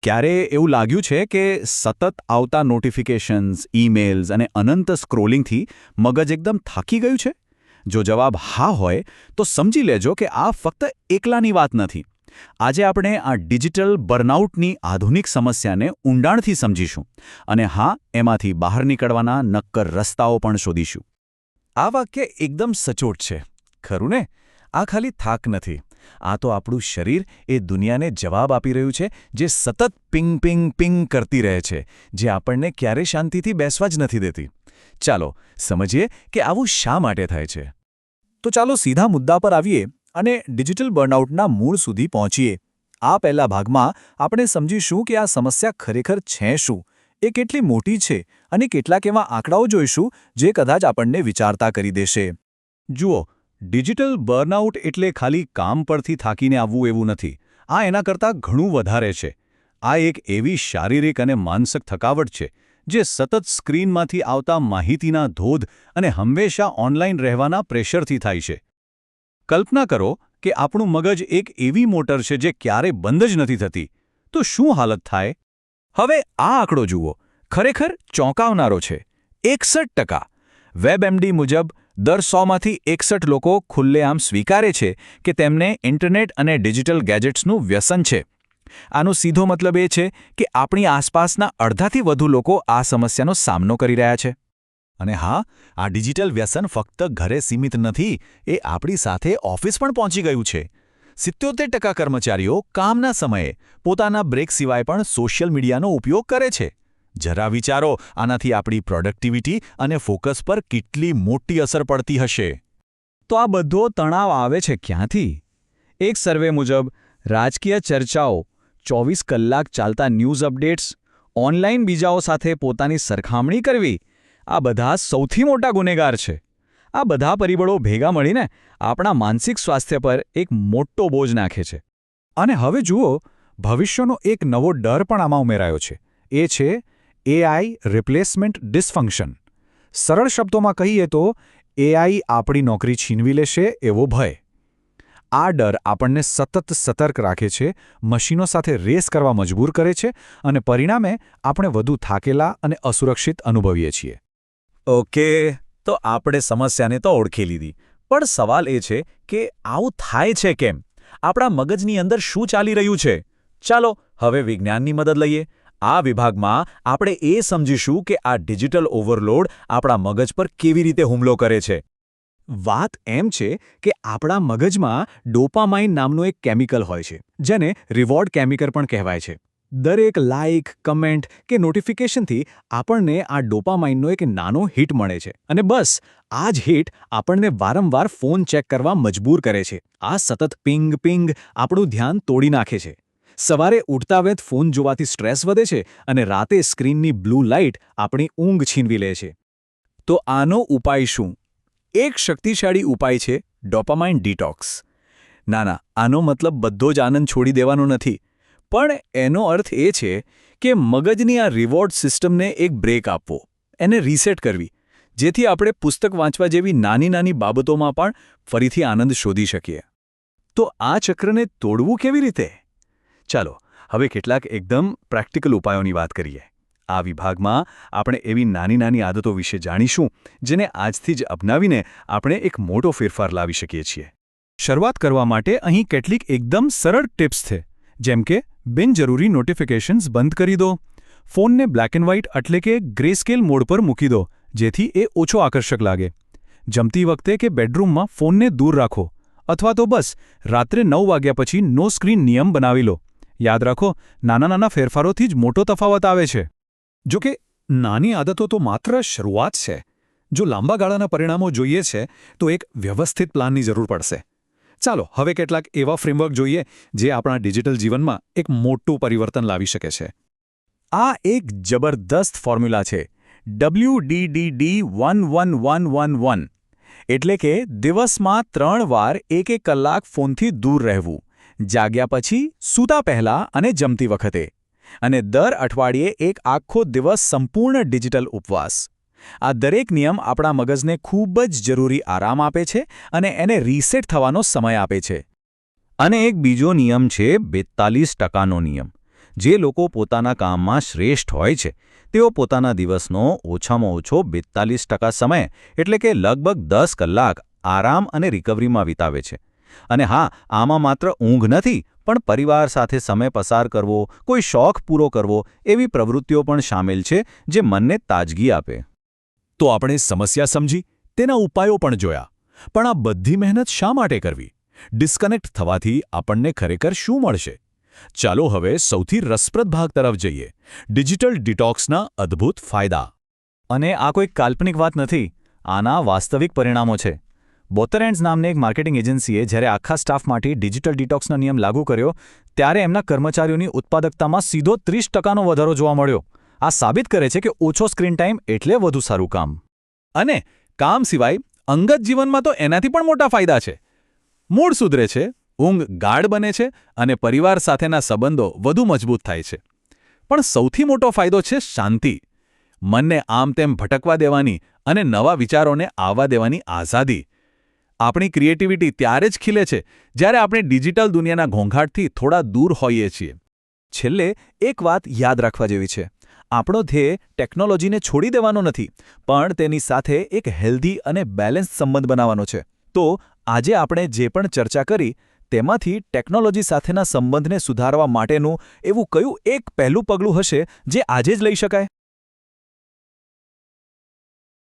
ક્યારે એવું લાગ્યું છે કે સતત આવતા નોટિફિકેશન્સ, ઈમેલ્સ અને અનંત સ્ક્રોલિંગથી મગજ એકદમ થાકી ગયું છે? જો જવાબ હા હોય તો સમજી લેજો કે આ ફક્ત એકલાની વાત નથી. આજે આપણે આ ડિજિટલ બર્નઆઉટની આધુનિક સમસ્યાને ઊંડાણથી સમજીશું અને હા, એમાંથી બહાર નીકળવાના નક્કર રસ્તાઓ પણ શોધીશું. આ વાક્ય એકદમ સચોટ છે, ખરું ને? આ ખાલી થાક નથી. આ તો આપણું શરીર એ દુનિયાને જવાબ આપી રહ્યું છે, જે સતત પિંગ પિંગ પિંગ કરતી રહે છે, જે આપણને ક્યારેય શાંતિથી બેસવા જ નથી દેતી. ચાલો સમજીએ કે આવું શા માટે થાય છે. તો ચાલો સીધા મુદ્દા પર આવીએ અને ડિજિટલ બર્નઆઉટના મૂળ સુધી પહોંચીએ. આ પહેલા ભાગમાં આપણે સમજીશું કે આ સમસ્યા ખરેખર છે શું, એ કેટલી મોટી છે અને કેટલાક એવા આંકડાઓ જોઈશું જે કદાચ આપણને વિચારતા કરી દેશે. જુઓ, ડિજિટલ બર્નઆઉટ એટલે ખાલી કામ પરથી થાકીને આવવું એવું નથી. આ એના કરતાં ઘણું વધારે છે. આ એક એવી શારીરિક અને માનસિક થકાવટ છે જે સતત સ્ક્રીનમાંથી આવતા માહિતીના ધોધ અને હંમેશા ઓનલાઈન રહેવાના પ્રેશરથી થાય છે. કલ્પના કરો કે આપણું મગજ એક એવી મોટર છે જે ક્યારેય બંધ જ નથી થતી. તો શું હાલત થાય? હવે આ આંકડો જુઓ, ખરેખર ચોંકાવનારો છે. 61%. વેબએમડી મુજબ દર 100માંથી 61 લોકો ખુલ્લેઆમ સ્વીકારે છે કે તેમને ઇન્ટરનેટ અને ડિજિટલ ગેજેટ્સનું વ્યસન છે. આનો સીધો મતલબ એ છે કે આપણી આસપાસના અડધાથી વધુ લોકો આ સમસ્યાનો સામનો કરી રહ્યા છે. અને હા, આ ડિજિટલ વ્યસન ફક્ત ઘરે સીમિત નથી, એ આપણી સાથે ઓફિસ પણ પહોંચી ગયું છે. 77% કર્મચારીઓ કામના સમયે પોતાના બ્રેક સિવાય પણ સોશિયલ મીડિયાનો ઉપયોગ કરે છે. જરા વિચારો, આનાથી આપણી પ્રોડક્ટિવિટી અને ફોકસ પર કેટલી મોટી અસર પડતી હશે. તો આ બધો તણાવ આવે છે ક્યાંથી? એક સર્વે મુજબ રાજકીય ચર્ચાઓ, 24 કલાક ચાલતા ન્યૂઝ અપડેટ્સ, ઓનલાઈન બીજાઓ સાથે પોતાની સરખામણી કરવી, આ બધા સૌથી મોટા ગુનેગાર છે. આ બધા પરિબળો ભેગા મળીને આપણા માનસિક સ્વાસ્થ્ય પર એક મોટો બોજ નાખે છે. અને હવે જુઓ, ભવિષ્યનો એક નવો ડર પણ આમાં ઉમેરાયો છે. એ છે એઆઈ રિપ્લેસમેન્ટ ડિસફંક્શન. સરળ શબ્દોમાં કહીએ તો એઆઈ આપણી નોકરી છીનવી લેશે એવો ભય. આ ડર આપણને સતત સતર્ક રાખે છે, મશીનો સાથે રેસ કરવા મજબૂર કરે છે અને પરિણામે આપણે વધુ થાકેલા અને અસુરક્ષિત અનુભવીએ છીએ. ઓકે, તો આપણે સમસ્યાને તો ઓળખી લીધી, પણ સવાલ એ છે કે આવું થાય છે કેમ? આપણા મગજની અંદર શું ચાલી રહ્યું છે? ચાલો હવે વિજ્ઞાનની મદદ લઈએ. આ વિભાગમાં આપણે એ સમજીશું કે આ ડિજિટલ ઓવરલોડ આપણા મગજ પર કેવી રીતે હુમલો કરે છે. વાત એમ છે કે આપણા મગજમાં ડોપામાઇન નામનું એક કેમિકલ હોય છે, જેને રિવોર્ડ કેમિકલ પણ કહેવાય છે. દરેક લાઇક, કમેન્ટ કે નોટિફિકેશનથી આપણને આ ડોપામાઇનનો એક નાનો હિટ મળે છે અને બસ આ જ હિટ આપણને વારંવાર ફોન ચેક કરવા મજબૂર કરે છે. આ સતત પિંગ પિંગ આપણું ધ્યાન તોડી નાખે છે. સવારે ઉઠતા વેત ફોન જોવાથી સ્ટ્રેસ વધે છે અને રાતે સ્ક્રીનની બ્લુ લાઇટ આપણી ઊંઘ છીનવી લે છે. તો આનો ઉપાય શું? એક શક્તિશાળી ઉપાય છે ડોપામાઇન ડિટોક્સ. ના, આનો મતલબ બધો જ આનંદ છોડી દેવાનો નથી, પણ એનો અર્થ એ છે કે મગજની આ રિવોર્ડ સિસ્ટમને એક બ્રેક આપવો, એને રીસેટ કરવી, જેથી આપણે પુસ્તક વાંચવા જેવી નાની નાની બાબતોમાં પણ ફરીથી આનંદ શોધી શકીએ. તો આ ચક્રને તોડવું કેવી રીતે? ચાલો હવે કેટલાક એકદમ પ્રેક્ટિકલ ઉપાયોની વાત કરીએ. આ વિભાગમાં આપણે એવી નાની નાની આદતો વિશે જાણીશું જેને આજથી જ અપનાવીને આપણે એક મોટો ફેરફાર લાવી શકીએ છીએ. શરૂઆત કરવા માટે અહીં કેટલીક એકદમ સરળ ટિપ્સ છે, જેમ કે બિનજરૂરી નોટિફિકેશન્સ બંધ કરી દો. ફોનને બ્લેક એન્ડ વ્હાઇટ એટલે કે ગ્રેસ્કેલ મોડ પર મૂકી દો, જેથી એ ઓછો આકર્ષક લાગે. જમતી વખતે કે બેડરૂમમાં ફોનને દૂર રાખો, અથવા તો બસ રાત્રે 9 વાગ્યા પછી નો સ્ક્રીન નિયમ બનાવી લો. યાદ રાખો, નાના નાના ફેરફારોથી જ મોટો તફાવત આવે છે. જો કે નાની આદતો તો માત્ર શરૂઆત છે. જો લાંબા ગાળાના પરિણામો જોઈએ છે તો એક વ્યવસ્થિત પ્લાનની જરૂર પડશે. ચાલો હવે કેટલાક એવા ફ્રેમવર્ક જોઈએ જે આપણા ડિજિટલ જીવનમાં એક મોટું પરિવર્તન લાવી શકે છે. આ એક જબરદસ્ત ફોર્મ્યુલા છે, WDDD1111, એટલે કે દિવસમાં 3 વાર 1 કલાક ફોનથી દૂર રહેવું, જાગ્યા પછી, સૂતા પહેલા અને જમતી વખતે, અને દર અઠવાડિયે એક આખો દિવસ સંપૂર્ણ ડિજિટલ ઉપવાસ. આ દરેક નિયમ આપણા મગજને ખૂબ જ જરૂરી આરામ આપે છે અને એને રીસેટ થવાનો સમય આપે છે. અને એક બીજો નિયમ છે 42%નો નિયમ. જે લોકો પોતાના કામમાં શ્રેષ્ઠ હોય છે તેઓ પોતાના દિવસનો ઓછામાં ઓછો 42% સમય એટલે કે લગભગ 10 કલાક આરામ અને રિકવરીમાં વિતાવે છે. અને હા, આમાં માત્ર ઊંઘ નથી, પણ પરિવાર સાથે સમય પસાર કરવો, કોઈ શોખ પૂરો કરવો એવી પ્રવૃત્તિઓ પણ શામેલ છે જે મનને તાજગી આપે. તો આપણે સમસ્યા સમજી, તેના ઉપાયો પણ જોયા. પણ આ બધી મહેનત શા માટે કરવી? ડિસ્કનેક્ટ થવાથી આપણને ખરેખર શું મળશે? ચાલો હવે સૌથી રસપ્રદ ભાગ તરફ જઈએ, ડિજિટલ ડિટોક્સના અદ્ભુત ફાયદા. અને આ કોઈ કાલ્પનિક વાત નથી, આના વાસ્તવિક પરિણામો છે. બોથરેન્ડ્સ નામની એક માર્કેટિંગ એજન્સીએ જ્યારે આખા સ્ટાફ માટે ડિજિટલ ડિટોક્સનો નિયમ લાગુ કર્યો ત્યારે એમના કર્મચારીઓની ઉત્પાદકતામાં સીધો 30%નો વધારો જોવા મળ્યો. આ સાબિત કરે છે કે ઓછો સ્ક્રીન ટાઈમ એટલે વધુ સારું કામ. અને કામ સિવાય અંગત જીવનમાં તો એનાથી પણ મોટા ફાયદા છે. મૂડ સુધરે છે, ઊંઘ ગાઢ બને છે અને પરિવાર સાથેના સંબંધો વધુ મજબૂત થાય છે. પણ સૌથી મોટો ફાયદો છે શાંતિ. મનને આમ તેમ ભટકવા દેવાની અને નવા વિચારોને આવવા દેવાની આઝાદી. આપણી ક્રિએટિવિટી ત્યારે જ ખીલે છે જ્યારે આપણે ડિજિટલ દુનિયાના ઘોંઘાટથી થોડા દૂર હોઈએ છીએ. છેલ્લે એક વાત યાદ રાખવા જેવી છે. આપણો ધ્યેય ટેકનોલોજીને છોડી દેવાનો નથી, પણ તેની સાથે એક હેલ્ધી અને બેલેન્સ સંબંધ બનાવવાનો છે. તો આજે આપણે જે પણ ચર્ચા કરી તેમાંથી ટેકનોલોજી સાથેના સંબંધને સુધારવા માટેનું એવું કયું એક પહેલું પગલું હશે જે આજે જ લઈ શકાય?